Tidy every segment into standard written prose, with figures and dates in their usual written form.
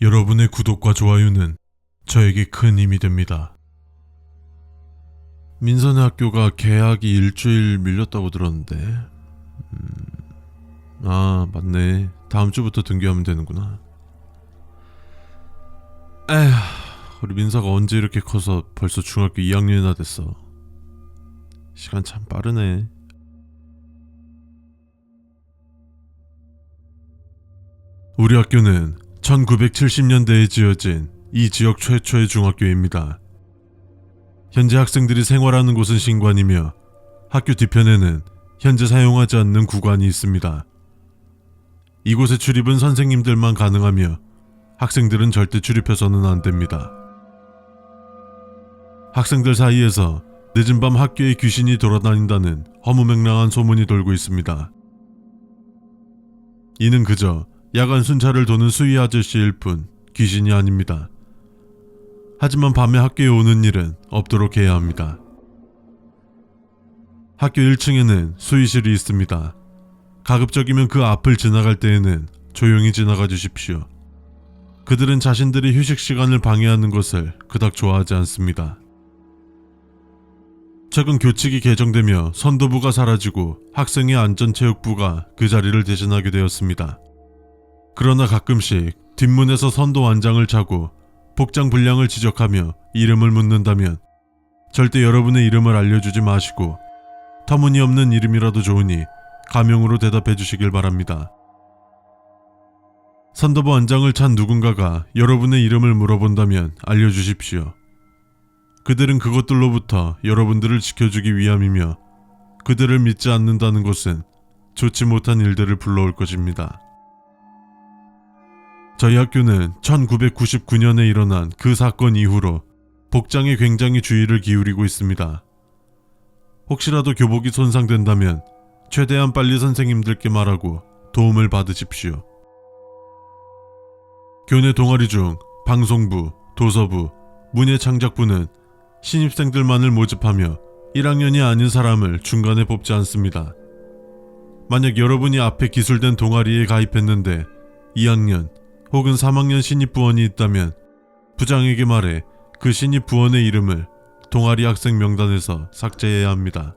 여러분의 구독과 좋아요는 저에게 큰 힘이 됩니다. 민선의 학교가 개학이 일주일 밀렸다고 들었는데 맞네. 다음 주부터 등교하면 되는구나. 에휴, 우리 민서가 언제 이렇게 커서 벌써 중학교 2학년이나 됐어. 시간 참 빠르네. 우리 학교는 1970년대에 지어진 이 지역 최초의 중학교입니다. 현재 학생들이 생활하는 곳은 신관이며 학교 뒤편에는 현재 사용하지 않는 구관이 있습니다. 이곳의 출입은 선생님들만 가능하며 학생들은 절대 출입해서는 안 됩니다. 학생들 사이에서 늦은 밤 학교에 귀신이 돌아다닌다는 허무맹랑한 소문이 돌고 있습니다. 이는 그저 야간 순찰을 도는 수위 아저씨일 뿐 귀신이 아닙니다. 하지만 밤에 학교에 오는 일은 없도록 해야 합니다. 학교 1층에는 수의실이 있습니다. 가급적이면 그 앞을 지나갈 때에는 조용히 지나가 주십시오. 그들은 자신들의 휴식 시간을 방해하는 것을 그닥 좋아하지 않습니다. 최근 교칙이 개정되며 선도부가 사라지고 학생의 안전체육부가 그 자리를 대신하게 되었습니다. 그러나 가끔씩 뒷문에서 선도 완장을 차고 복장 불량을 지적하며 이름을 묻는다면 절대 여러분의 이름을 알려주지 마시고 터무니없는 이름이라도 좋으니 가명으로 대답해 주시길 바랍니다. 선도부 완장을 찬 누군가가 여러분의 이름을 물어본다면 알려주십시오. 그들은 그것들로부터 여러분들을 지켜주기 위함이며 그들을 믿지 않는다는 것은 좋지 못한 일들을 불러올 것입니다. 저희 학교는 1999년에 일어난 그 사건 이후로 복장에 굉장히 주의를 기울이고 있습니다. 혹시라도 교복이 손상된다면 최대한 빨리 선생님들께 말하고 도움을 받으십시오. 교내 동아리 중 방송부, 도서부, 문예창작부는 신입생들만을 모집하며 1학년이 아닌 사람을 중간에 뽑지 않습니다. 만약 여러분이 앞에 기술된 동아리에 가입했는데 2학년 혹은 3학년 신입부원이 있다면 부장에게 말해 그 신입부원의 이름을 동아리 학생 명단에서 삭제해야 합니다.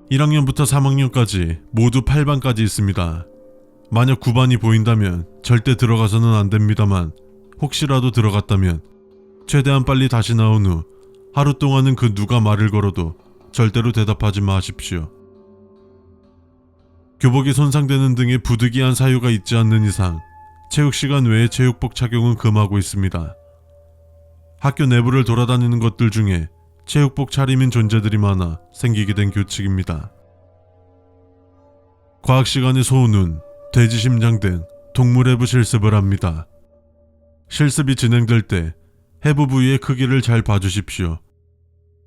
1학년부터 3학년까지 모두 8반까지 있습니다. 만약 9반이 보인다면 절대 들어가서는 안 됩니다만 혹시라도 들어갔다면 최대한 빨리 다시 나온 후 하루 동안은 그 누가 말을 걸어도 절대로 대답하지 마십시오. 교복이 손상되는 등의 부득이한 사유가 있지 않는 이상 체육시간 외에 체육복 착용은 금하고 있습니다. 학교 내부를 돌아다니는 것들 중에 체육복 차림인 존재들이 많아 생기게 된 교칙입니다. 과학시간에 소눈, 돼지심장 등 동물 해부 실습을 합니다. 실습이 진행될 때 해부 부위의 크기를 잘 봐주십시오.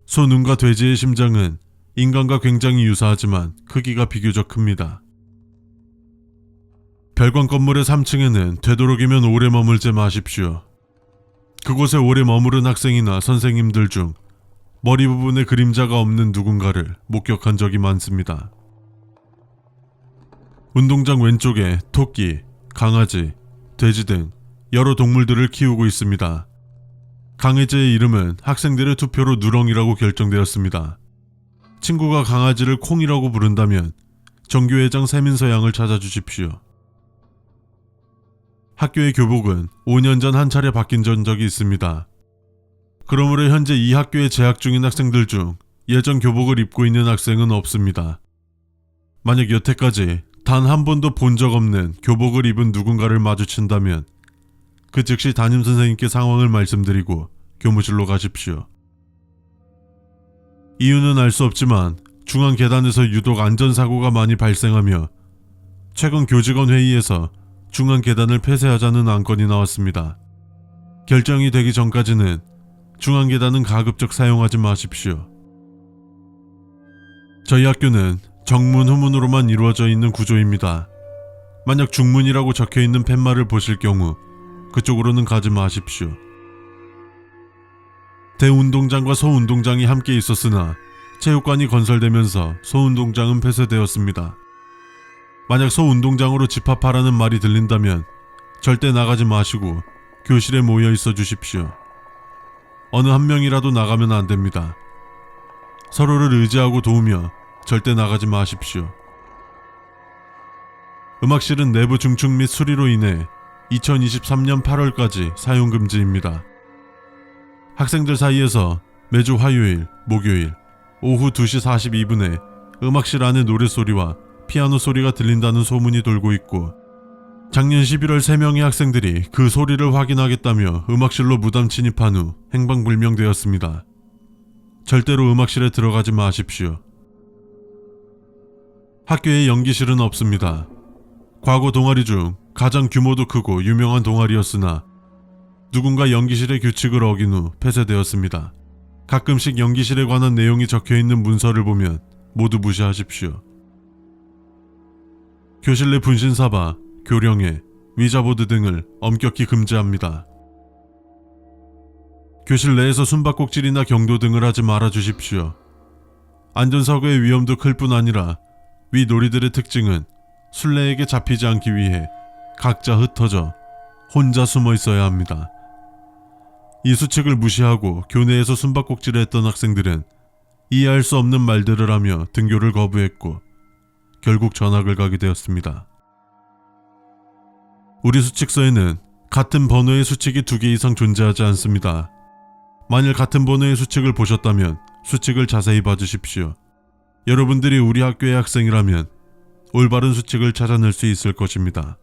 소눈과 돼지의 심장은 인간과 굉장히 유사하지만 크기가 비교적 큽니다. 별관 건물의 3층에는 되도록이면 오래 머물지 마십시오. 그곳에 오래 머무른 학생이나 선생님들 중 머리 부분에 그림자가 없는 누군가를 목격한 적이 많습니다. 운동장 왼쪽에 토끼, 강아지, 돼지 등 여러 동물들을 키우고 있습니다. 강아지의 이름은 학생들의 투표로 누렁이라고 결정되었습니다. 친구가 강아지를 콩이라고 부른다면 정교회장 세민서 양을 찾아주십시오. 학교의 교복은 5년 전 한 차례 바뀐 적이 있습니다. 그러므로 현재 이 학교에 재학 중인 학생들 중 예전 교복을 입고 있는 학생은 없습니다. 만약 여태까지 단 한 번도 본 적 없는 교복을 입은 누군가를 마주친다면 그 즉시 담임선생님께 상황을 말씀드리고 교무실로 가십시오. 이유는 알 수 없지만 중앙 계단에서 유독 안전사고가 많이 발생하며 최근 교직원 회의에서 중앙 계단을 폐쇄하자는 안건이 나왔습니다. 결정이 되기 전까지는 중앙 계단은 가급적 사용하지 마십시오. 저희 학교는 정문, 후문으로만 이루어져 있는 구조입니다. 만약 중문이라고 적혀있는 팻말을 보실 경우 그쪽으로는 가지 마십시오. 대운동장과 소운동장이 함께 있었으나 체육관이 건설되면서 소운동장은 폐쇄되었습니다. 만약 소운동장으로 집합하라는 말이 들린다면 절대 나가지 마시고 교실에 모여 있어 주십시오. 어느 한 명이라도 나가면 안 됩니다. 서로를 의지하고 도우며 절대 나가지 마십시오. 음악실은 내부 중축 및 수리로 인해 2023년 8월까지 사용 금지입니다. 학생들 사이에서 매주 화요일, 목요일 오후 2시 42분에 음악실 안에 노래소리와 피아노 소리가 들린다는 소문이 돌고 있고, 작년 11월 3명의 학생들이 그 소리를 확인하겠다며 음악실로 무단 침입한 후 행방불명되었습니다. 절대로 음악실에 들어가지 마십시오. 학교에 연기실은 없습니다. 과거 동아리 중 가장 규모도 크고 유명한 동아리였으나 누군가 연기실의 규칙을 어긴 후 폐쇄되었습니다. 가끔씩 연기실에 관한 내용이 적혀있는 문서를 보면 모두 무시하십시오. 교실 내 분신사바, 교령회, 위자보드 등을 엄격히 금지합니다. 교실 내에서 숨바꼭질이나 경도 등을 하지 말아 주십시오. 안전사고의 위험도 클 뿐 아니라 위 놀이들의 특징은 술래에게 잡히지 않기 위해 각자 흩어져 혼자 숨어 있어야 합니다. 이 수칙을 무시하고 교내에서 숨바꼭질을 했던 학생들은 이해할 수 없는 말들을 하며 등교를 거부했고 결국 전학을 가게 되었습니다. 우리 수칙서에는 같은 번호의 수칙이 2개 이상 존재하지 않습니다. 만일 같은 번호의 수칙을 보셨다면 수칙을 자세히 봐주십시오. 여러분들이 우리 학교의 학생이라면 올바른 수칙을 찾아낼 수 있을 것입니다.